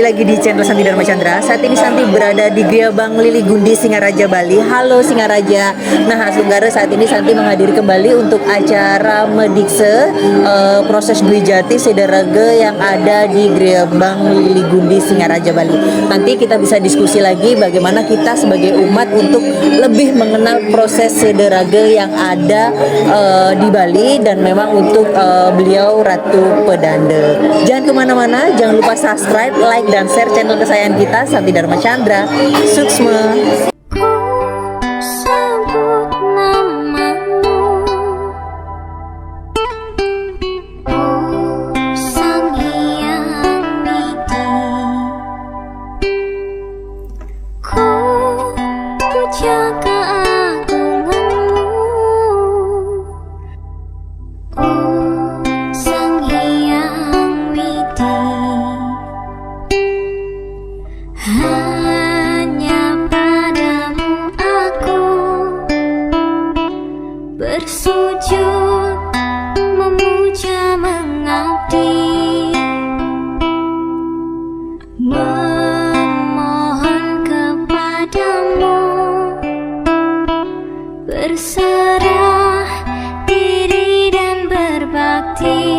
lagi di channel Santi Dharma Chandra. Saat ini Santi berada di Gria Bang Lili Gundi, Singaraja, Bali. Halo Singaraja. Nah, Sunggara, saat ini Santi menghadiri kembali untuk acara Medikse proses Dwijati Sederage yang ada di Gria Bang Lili Gundi, Singaraja, Bali. Nanti kita bisa diskusi lagi bagaimana kita sebagai umat untuk lebih mengenal proses Sederage yang ada di Bali, dan memang untuk beliau Ratu Pedande. Jangan kemana-mana, jangan lupa subscribe, like, dan share channel kesayangan kita Santi Dharma Chandra. Suksma. Hanya padamu aku bersujud, memuja, mengabdi, memohon kepadamu, berserah diri dan berbakti.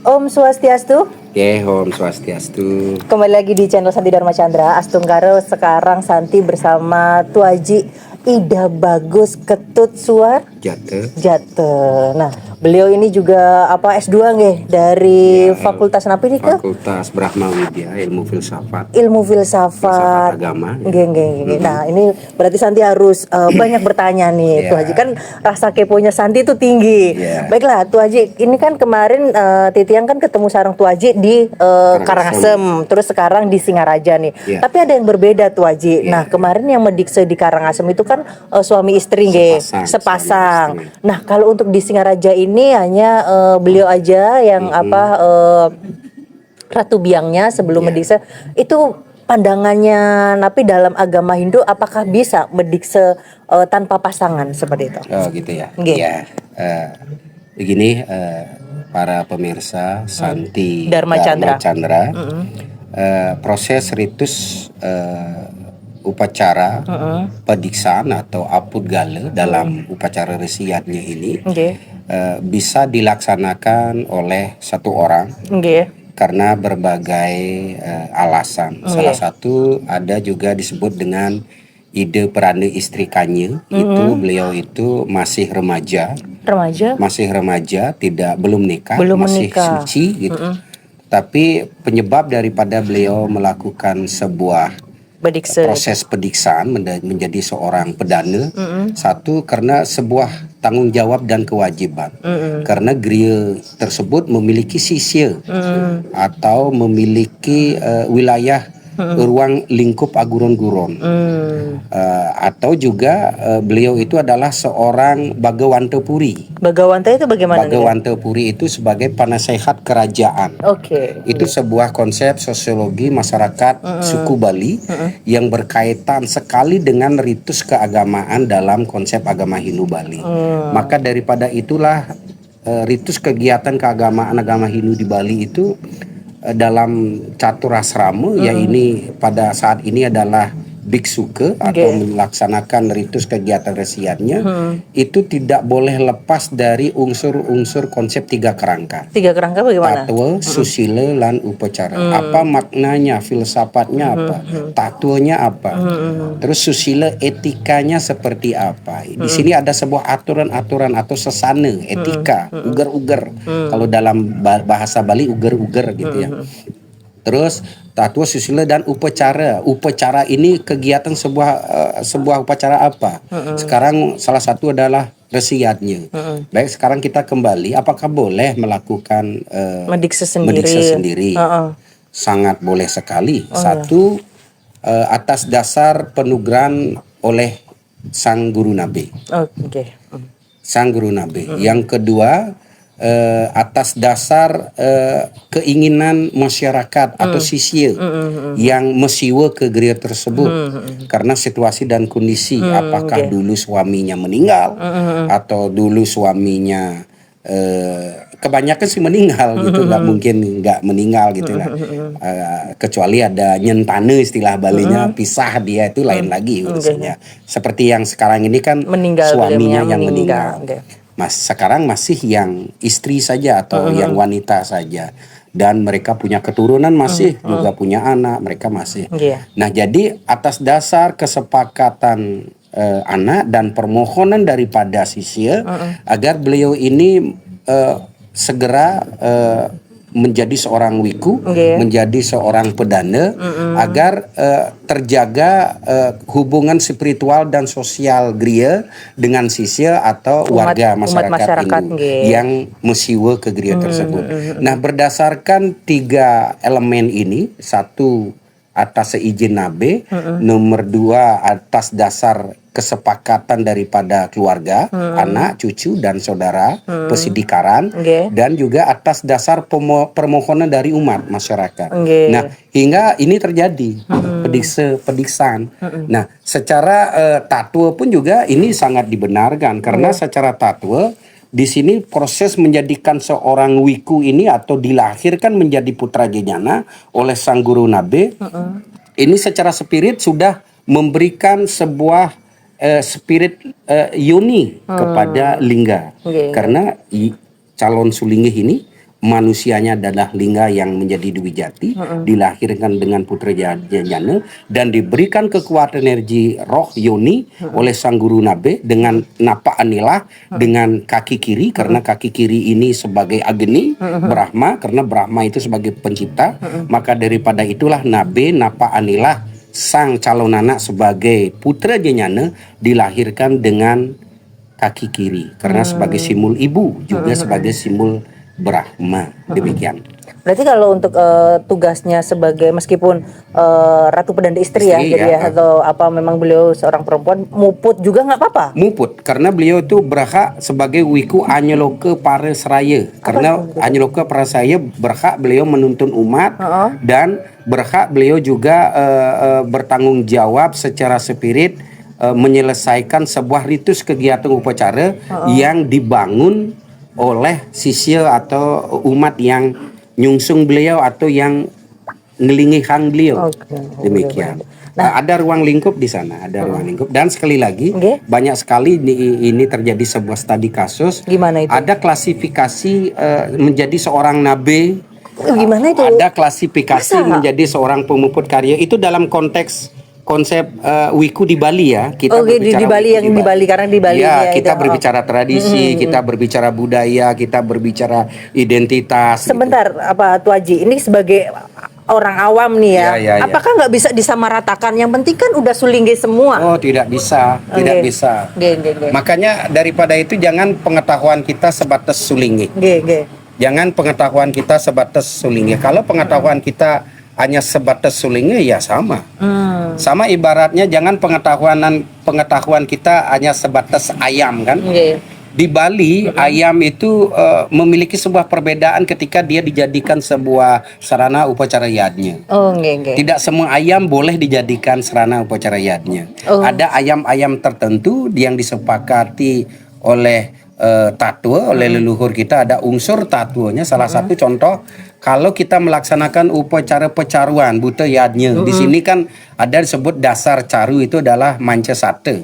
Om Swastiastu. Oke, Om Swastiastu. Kembali lagi di channel Santi Dharma Chandra. Astunggaro, sekarang Santi bersama Tuaji Ida Bagus Ketut Suar Jate. Nah, beliau ini juga S2 nggih dari ya, Fakultas apa ini ke? Fakultas Brahma Widya, Ilmu Filsafat. Filsafat Agama. Nggih. Nah, ini berarti Santi harus banyak bertanya nih. Tuaji, kan rasa keponya Santi itu tinggi. Baiklah, Tuaji, ini kan kemarin Titian kan ketemu sarang Tuaji di Karangasem, terus sekarang di Singaraja nih. Tapi ada yang berbeda, Tuaji. Nah, kemarin yang Medikse di Karangasem itu kan suami istri nggih, sepasang. Nah, kalau untuk di Singaraja ini hanya beliau aja yang Ratu Biangnya sebelum Medikse. Itu pandangannya Napi dalam agama Hindu, apakah bisa Medikse tanpa pasangan seperti itu? Oh, gitu ya. Iya. Begini, para pemirsa Santi Dharma Chandra. Proses ritus upacara pediksaan atau apudgala dalam upacara resiatnya ini bisa dilaksanakan oleh satu orang karena berbagai alasan. Salah satu ada juga disebut dengan ide perane istri kanye. Itu beliau itu masih remaja, belum nikah, masih suci gitu. Tapi penyebab daripada beliau melakukan sebuah proses pediksaan menjadi seorang pedana. Satu, karena sebuah tanggung jawab dan kewajiban. Karena geria tersebut memiliki sisya atau memiliki wilayah ruang lingkup aguron-guron. Atau juga beliau itu adalah seorang Bagawanta Puri. Bagawanta itu bagaimana? Bagawanta Puri itu sebagai penasehat kerajaan. Itu sebuah konsep sosiologi masyarakat suku Bali yang berkaitan sekali dengan ritus keagamaan dalam konsep agama Hindu Bali. Maka daripada itulah ritus kegiatan keagamaan agama Hindu di Bali itu dalam catur asrama, ya ini pada saat ini adalah biksuke atau melaksanakan ritus kegiatan resiannya, itu tidak boleh lepas dari unsur-unsur konsep tiga kerangka. Tiga kerangka bagaimana? Tatwa, susila, lan upacara. Apa maknanya, filsafatnya apa, tatwanya apa, terus susila etikanya seperti apa. Di sini ada sebuah aturan-aturan atau sesana etika, ugar-ugar. Kalau dalam bahasa Bali ugar-ugar gitu ya. Terus tatwa, susila, dan upacara. Upacara ini kegiatan sebuah upacara apa? Sekarang salah satu adalah resiatnya. Baik, sekarang kita kembali. Apakah boleh melakukan medikse sendiri? Sangat boleh sekali. Satu, atas dasar penugaran oleh sang guru nabi. Sang guru nabi. Yang kedua, atas dasar keinginan masyarakat atau sisya yang mesiwa ke geria tersebut karena situasi dan kondisi, apakah dulu suaminya meninggal atau dulu suaminya kebanyakan sih meninggal gitu, nggak mungkin nggak meninggal gitu lah, kecuali ada nyentane istilah Balinya, pisah dia itu lain lagi urusannya. Seperti yang sekarang ini kan suaminya yang meninggal. Sekarang masih yang istri saja atau yang wanita saja, dan mereka punya keturunan masih juga punya anak, mereka masih. Nah, jadi atas dasar kesepakatan anak dan permohonan daripada sisya agar beliau ini segera menjadi seorang wiku, menjadi seorang pedana, agar terjaga hubungan spiritual dan sosial geria dengan sisya atau warga masyarakat Hindu yang mesiwa ke geria tersebut. Nah, berdasarkan tiga elemen ini, satu atas seizin nabe, nomor dua atas dasar kesepakatan daripada keluarga, anak, cucu, dan saudara, pesidikaran, dan juga atas dasar permohonan dari umat masyarakat. Nah, hingga ini terjadi pediksaan. Nah, secara tatwa pun juga ini sangat dibenarkan, karena secara tatwa di sini proses menjadikan seorang wiku ini atau dilahirkan menjadi putra jenjana oleh sang guru nabe, ini secara spirit sudah memberikan sebuah spirit yoni kepada lingga. Karena calon sulingih ini manusianya adalah lingga yang menjadi Dwi Jati, dilahirkan dengan putra janjana dan diberikan kekuatan energi roh yoni oleh sang guru nabe dengan napa anilah dengan kaki kiri, karena kaki kiri ini sebagai agni Brahma, karena Brahma itu sebagai pencipta. Maka daripada itulah nabe napa anilah sang calon anak sebagai putra janjana dilahirkan dengan kaki kiri, karena sebagai simbol ibu, juga sebagai simbol Brahma. Demikian. Berarti kalau untuk tugasnya sebagai, meskipun ratu pedanda istri ya, jadi ya, atau apa, memang beliau seorang perempuan, muput juga nggak apa-apa? Muput, karena beliau itu berhak sebagai wiku Anyaloka Parasraya. Karena Anyaloka Parasraya berhak beliau menuntun umat, dan berhak beliau juga bertanggung jawab secara spirit menyelesaikan sebuah ritus kegiatan upacara yang dibangun oleh sisya atau umat yang nyungsung beliau atau yang ngelingihang beliau. Demikian. Nah, ada ruang lingkup di sana, ada ruang lingkup. Dan sekali lagi, banyak sekali ini terjadi sebuah studi kasus. Gimana itu? Ada klasifikasi menjadi seorang nabe. Gimana itu? Ada klasifikasi menjadi seorang pemuput karya. Itu dalam konteks konsep wiku di Bali ya. Kita di Bali, yang di Bali, karena di Bali ya, kita berbicara tradisi, kita berbicara budaya, kita berbicara identitas. Sebentar, gitu. apa Tuaji, ini sebagai orang awam nih ya. Ya. Apakah nggak bisa disamaratakan? Yang penting kan udah sulingge semua. Oh, tidak bisa, tidak bisa. Makanya daripada itu jangan pengetahuan kita sebatas sulingi. Jangan pengetahuan kita sebatas sulingi. Kalau pengetahuan kita hanya sebatas sulingi, ya sama. Sama ibaratnya jangan pengetahuan kita hanya sebatas ayam kan. Di Bali ayam itu memiliki sebuah perbedaan ketika dia dijadikan sebuah sarana upacara yadnya. Tidak semua ayam boleh dijadikan sarana upacara yadnya. Ada ayam-ayam tertentu yang disepakati oleh tatwa, oleh leluhur kita, ada unsur tatwanya. Salah satu contoh, kalau kita melaksanakan upacara pecaruan buta yadnya, di sini kan ada disebut dasar caru itu adalah manca sate.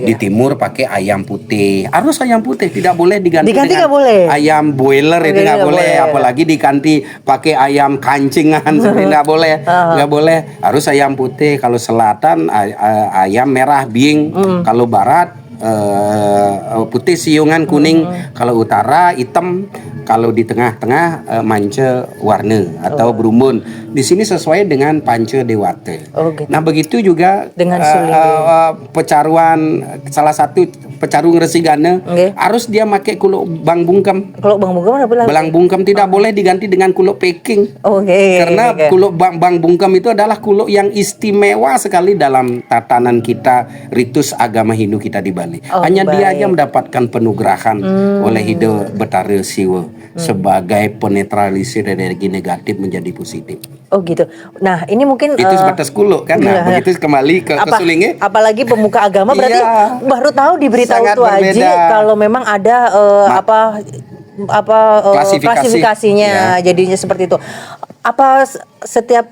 Di timur pakai ayam putih, harus ayam putih, tidak boleh diganti dengan boleh. ayam boiler, itu nggak boleh. Apalagi diganti pakai ayam kancingan, seperti nggak boleh, nggak boleh. Harus ayam putih. Kalau selatan ayam merah bing, kalau barat putih siungan kuning, kalau utara hitam, kalau di tengah-tengah manca warna atau berumbun. Di sini sesuai dengan panca dewata. Nah begitu juga dengan pecaruan, salah satu pecarung resigana harus dia pakai kuluk bang bungkem. Kuluk bang bungkem apa lagi? Belang bungkem tidak boleh diganti dengan kuluk peking. Karena kuluk bang bungkem itu adalah kuluk yang istimewa sekali dalam tatanan kita, ritus agama Hindu kita di Bali. Hanya dia aja mendapatkan penugrahan oleh Hida Betara Siwa sebagai penetralisir energi negatif menjadi positif. Oh gitu. Nah ini mungkin itu sebatas kuluk kan. Nah begitu kembali ke sulingnya. Apalagi pemuka agama berarti baru tahu diberitahu Tuh Haji kalau memang ada klasifikasinya, jadinya seperti itu. Apa setiap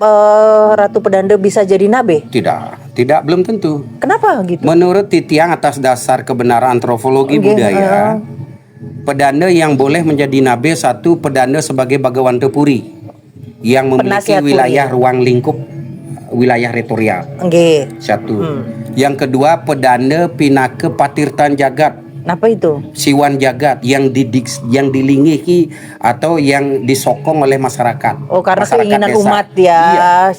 ratu pedanda bisa jadi nabe? Tidak, belum tentu. Kenapa gitu? Menurut Titiang atas dasar kebenaran antropologi budaya, pedanda yang boleh menjadi nabe satu pedanda sebagai Bhagawanta Puri yang memiliki wilayah ruang lingkup, wilayah retorial. Satu. Yang kedua pedanda Pinaka Patirtan Jagat. Apa itu? Siwan Jagat yang dilinggihi atau yang disokong oleh masyarakat. Karena masyarakat keinginan desa. umat ya.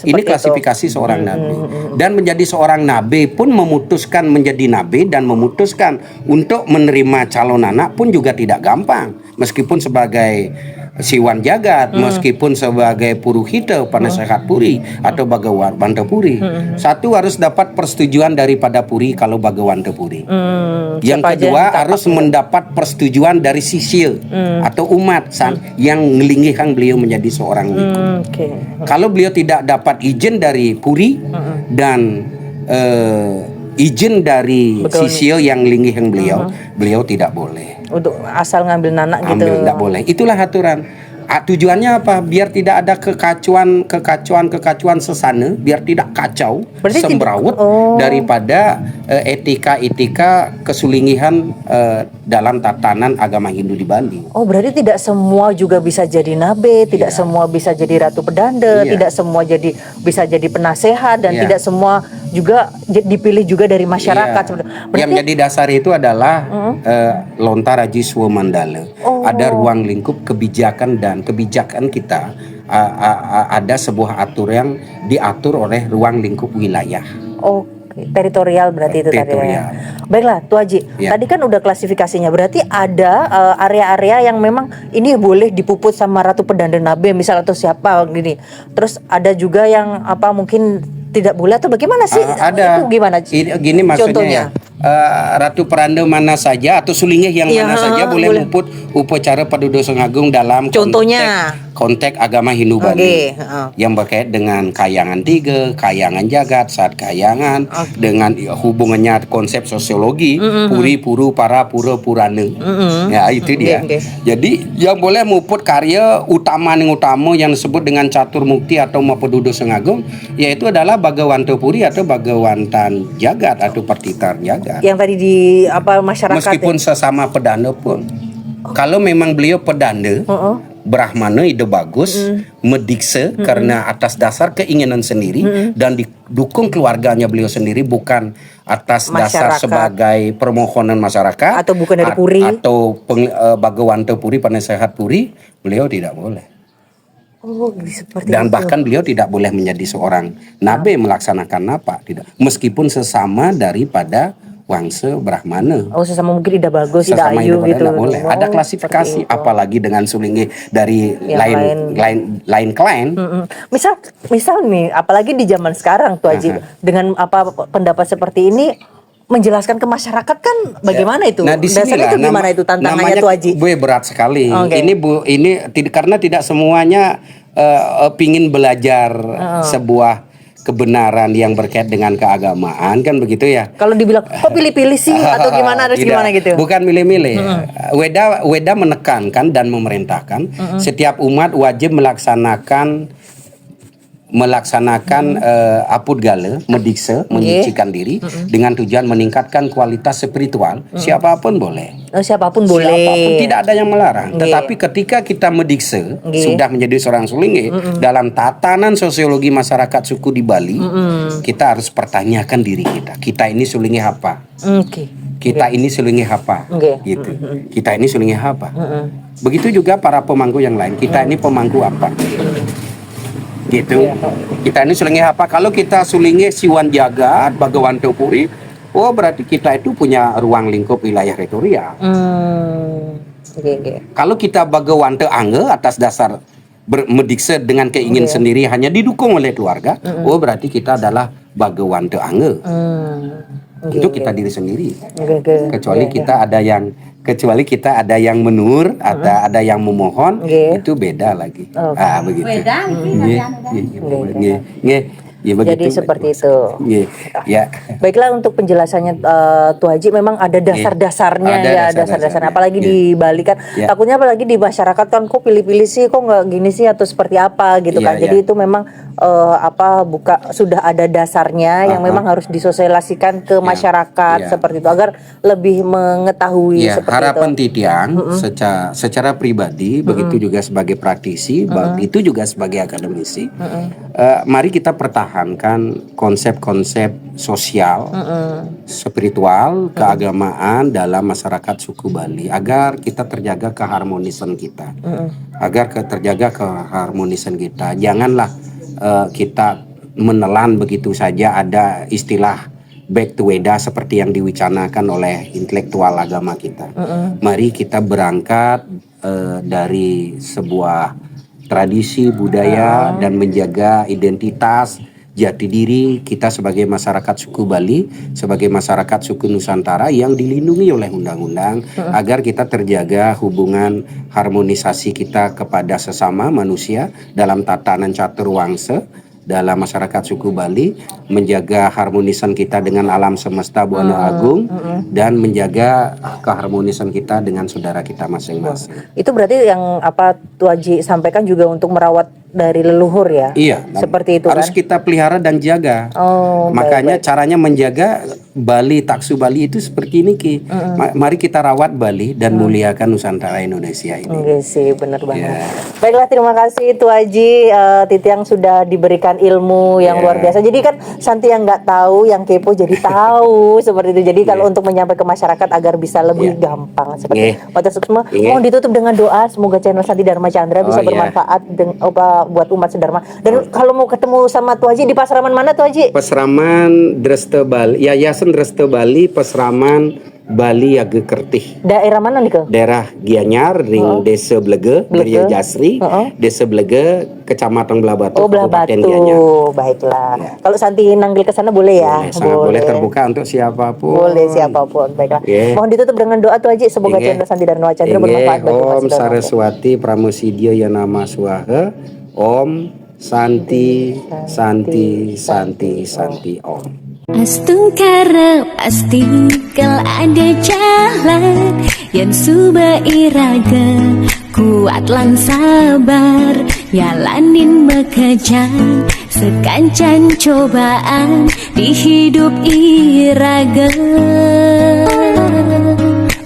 Ini klasifikasi seorang nabi. Dan menjadi seorang nabi pun memutuskan menjadi nabi dan memutuskan untuk menerima calon anak pun juga tidak gampang. Meskipun sebagai Siwan Jagat, meskipun sebagai Puruhita Penasehat Puri atau Bhagawanta Puri, satu harus dapat persetujuan daripada Puri kalau Bhagawanta Puri. Yang kedua harus mendapat persetujuan dari sisya atau umat yang ngelinggihan beliau menjadi seorang wiku. Kalau beliau tidak dapat izin dari Puri dan izin dari sisya yang ngelinggihan beliau tidak boleh. Untuk asal ngambil nanak gitu. Tidak boleh. Itulah aturan. Tujuannya apa? Biar tidak ada kekacauan sesana, biar tidak kacau, semberawut daripada etika kesulingihan dalam tatanan agama Hindu di Bali. Berarti tidak semua juga bisa jadi nabe, tidak semua bisa jadi ratu pedanda, tidak semua bisa jadi penasehat dan tidak semua juga dipilih juga dari masyarakat. Yang menjadi dasar itu adalah Lontar Haji Swamandala. Ada ruang lingkup kebijakan dan kebijakan kita ada sebuah aturan yang diatur oleh ruang lingkup wilayah. Teritorial berarti itu tadi ya. Baiklah Tuh Haji, tadi kan udah klasifikasinya, berarti ada area-area yang memang ini boleh dipuput sama ratu pedanda nabe misal atau siapa gini. Terus ada juga yang mungkin tidak boleh atau bagaimana sih? Ada. Itu gimana? Gini maksudnya. Ratu peranda mana saja atau sulingnya yang mana saja boleh muput upacara Padudosan Agung dalam konteks agama Hindu Bali yang berkait dengan kayangan tiga, kayangan jagat, saat kayangan dengan hubungannya konsep sosiologi puri puru para pura purana. Ya itu dia. Jadi yang boleh muput karya utama yang disebut dengan catur mukti atau Padudosan Agung yaitu adalah Bhagawanta Puri atau Bhagawantan Jagat atau Partitar Jagat. Yang tadi di masyarakat meskipun sesama pedanda pun kalau memang beliau pedanda Brahmana ide bagus medikse karena atas dasar keinginan sendiri dan didukung keluarganya beliau sendiri bukan atas dasar sebagai permohonan masyarakat atau bukan dari Puri atau Bhagawanta Puri Penasehat Puri beliau tidak boleh. Oh, seperti Dan itu. bahkan beliau tidak boleh menjadi seorang nabi melaksanakan apa, tidak. Meskipun sesama daripada wangsa Brahmana. Oh, sesama mungkin tidak bagus, tidak Sesama ayu Hindu gitu. tidak boleh. Ada Oh, klasifikasi, seperti itu. apalagi dengan sulingi dari Yang lain klien. Misal nih, apalagi di zaman sekarang tuh Haji, dengan apa pendapat seperti ini menjelaskan ke masyarakat kan bagaimana itu? Nah, di Dasarnya itu gimana itu tantangannya tuh Haji? Berat sekali. Oke. Ini karena tidak semuanya pingin belajar sebuah kebenaran yang berkait dengan keagamaan, kan begitu ya. Kalau dibilang kok pilih-pilih sih atau gimana harus Tidak, gimana gitu? Bukan milih-milih. Weda menekankan dan memerintahkan setiap umat wajib melaksanakan apud gala, medikse, menyucikan diri dengan tujuan meningkatkan kualitas spiritual. Siapapun boleh. Oh, siapapun boleh. Siapapun, tidak ada yang melarang. Tetapi ketika kita medikse sudah menjadi seorang sulingi dalam tatanan sosiologi masyarakat suku di Bali, kita harus pertanyakan diri kita. Kita ini sulingi apa? Kita ini sulingi apa? Gitu. Kita ini sulingi apa? Begitu juga para pemangku yang lain. Kita ini pemangku apa? Gitu. Kita ini sulingi apa? Kalau kita sulingi Siwan Jagat, Bhagawanto Puri, oh berarti kita itu punya ruang lingkup wilayah teritorial. Kalau kita Bhagawanto Angge atas dasar medikse dengan keinginan sendiri hanya didukung oleh keluarga, oh berarti kita adalah Bhagawanto Angge. Itu kita diri sendiri. Kecuali kita ada yang menur, ada yang memohon, itu beda lagi. Begitu. Ya, jadi seperti itu. Ya. Baiklah, untuk penjelasannya Tuh Haji memang ada dasar-dasarnya dasar-dasarnya. Apalagi di Bali kan takutnya apalagi di masyarakat kan kok pilih-pilih sih, kok nggak gini sih atau seperti apa gitu kan. Jadi itu memang sudah ada dasarnya yang memang harus disosialisasikan ke masyarakat seperti itu agar lebih mengetahui seperti harapan itu. Titiang secara pribadi begitu juga sebagai praktisi, begitu juga sebagai akademisi. Mari kita pertahankan konsep-konsep sosial, spiritual, keagamaan dalam masyarakat suku Bali agar kita terjaga keharmonisan kita. Janganlah kita menelan begitu saja ada istilah back to Weda seperti yang diwicanakan oleh intelektual agama kita. Mari kita berangkat dari sebuah tradisi budaya dan menjaga identitas jati diri kita sebagai masyarakat suku Bali, sebagai masyarakat suku Nusantara yang dilindungi oleh undang-undang, agar kita terjaga hubungan harmonisasi kita kepada sesama manusia dalam tatanan catur wangsa dalam masyarakat suku Bali, menjaga harmonisan kita dengan alam semesta Buana Agung, dan menjaga keharmonisan kita dengan saudara kita masing-masing. Itu berarti yang Tuh Haji sampaikan juga untuk merawat dari leluhur ya? Iya. Seperti itu harus kan? kita pelihara dan jaga. Makanya caranya menjaga Bali, taksu Bali itu seperti ini Ki. Mari kita rawat Bali dan muliakan Nusantara Indonesia ini. Iya sih, benar banget. Baiklah, terima kasih Tuh Haji Titiang sudah diberikan ilmu yang luar biasa. Jadi kan Santi yang nggak tahu, yang kepo jadi tahu seperti itu. Jadi kalau untuk menyampaikan ke masyarakat agar bisa lebih gampang seperti itu. Semua mohon ditutup dengan doa semoga channel Santi Dharma Chandra bisa bermanfaat buat umat sedharma. Dan kalau mau ketemu sama Tuh Haji di Pasraman mana Tuh Haji? Pasraman Dresta Bali, Yayasan Dresta Bali, Pasraman Bali Yage Kertih. Daerah mana nih ke? Daerah Gianyar, ring Desa Blege, Geria Jasri, Desa Blege, Kecamatan Blabatu, Kabupaten Gianyar. Baiklah. Kalau Santi nanggil ke sana boleh ya? Boleh terbuka untuk siapapun. Boleh siapapun. Baiklah. Mohon ditutup dengan doa Tuh Haji semoga channel Santi Dharma Chandra bermanfaat bagi umat Om Saraswati Pramusidya Yanama Swaha. Om Santi Santi Santi Santi Om. Astungkara pasti kal ada jalan yang suba iraga kuat lang sabar jalanin bekerja sekancan cobaan di hidup iraga.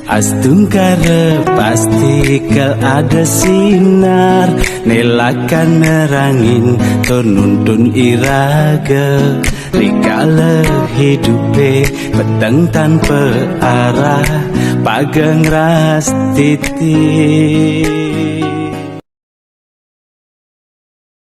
Astungkara pasti kal ada sinar nelakan nerangin ternuntun iraga. Rikala hidupe pedang tanpa arah pagang ras titik.